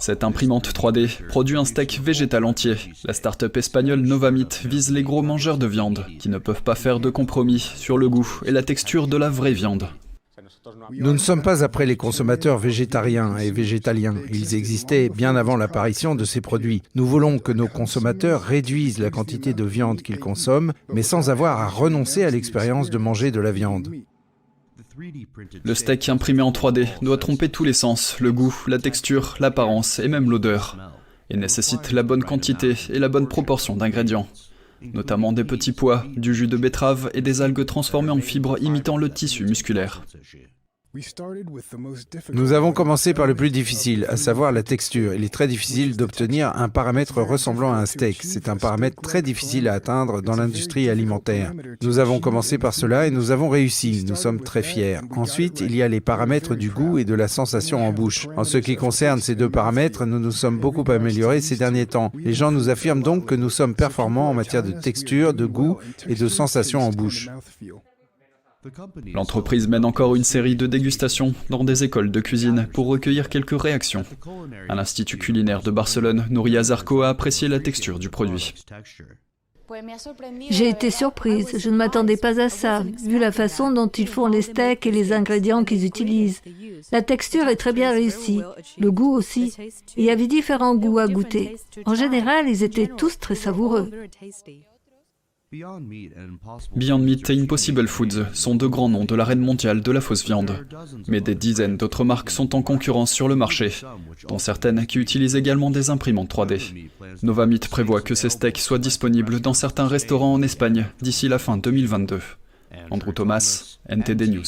Cette imprimante 3D produit un steak végétal entier. La start-up espagnole Novamit vise les gros mangeurs de viande, qui ne peuvent pas faire de compromis sur le goût et la texture de la vraie viande. Nous ne sommes pas après les consommateurs végétariens et végétaliens. Ils existaient bien avant l'apparition de ces produits. Nous voulons que nos consommateurs réduisent la quantité de viande qu'ils consomment, mais sans avoir à renoncer à l'expérience de manger de la viande. Le steak imprimé en 3D doit tromper tous les sens, le goût, la texture, l'apparence et même l'odeur. Et nécessite la bonne quantité et la bonne proportion d'ingrédients. Notamment des petits pois, du jus de betterave et des algues transformées en fibres imitant le tissu musculaire. Nous avons commencé par le plus difficile, à savoir la texture. Il est très difficile d'obtenir un paramètre ressemblant à un steak. C'est un paramètre très difficile à atteindre dans l'industrie alimentaire. Nous avons commencé par cela et nous avons réussi. Nous sommes très fiers. Ensuite, il y a les paramètres du goût et de la sensation en bouche. En ce qui concerne ces deux paramètres, nous nous sommes beaucoup améliorés ces derniers temps. Les gens nous affirment donc que nous sommes performants en matière de texture, de goût et de sensation en bouche. L'entreprise mène encore une série de dégustations dans des écoles de cuisine pour recueillir quelques réactions. À l'Institut culinaire de Barcelone, Nouria Zarco a apprécié la texture du produit. J'ai été surprise, je ne m'attendais pas à ça, vu la façon dont ils font les steaks et les ingrédients qu'ils utilisent. La texture est très bien réussie, le goût aussi. Il y avait différents goûts à goûter. En général, ils étaient tous très savoureux. Beyond Meat et Impossible Foods sont deux grands noms de l'arène mondiale de la fausse viande. Mais des dizaines d'autres marques sont en concurrence sur le marché, dont certaines qui utilisent également des imprimantes 3D. Novamit prévoit que ces steaks soient disponibles dans certains restaurants en Espagne d'ici la fin 2022. Andrew Thomas, NTD News.